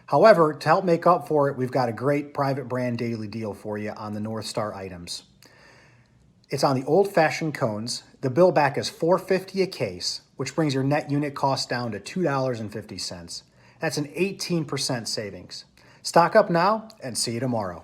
However, to help make up for it, we've got a great private brand daily deal for you on the North Star items. It's on the old-fashioned cones. The bill back is $4.50 a case, which brings your net unit cost down to $2.50. That's an 18% savings. Stock up now and see you tomorrow.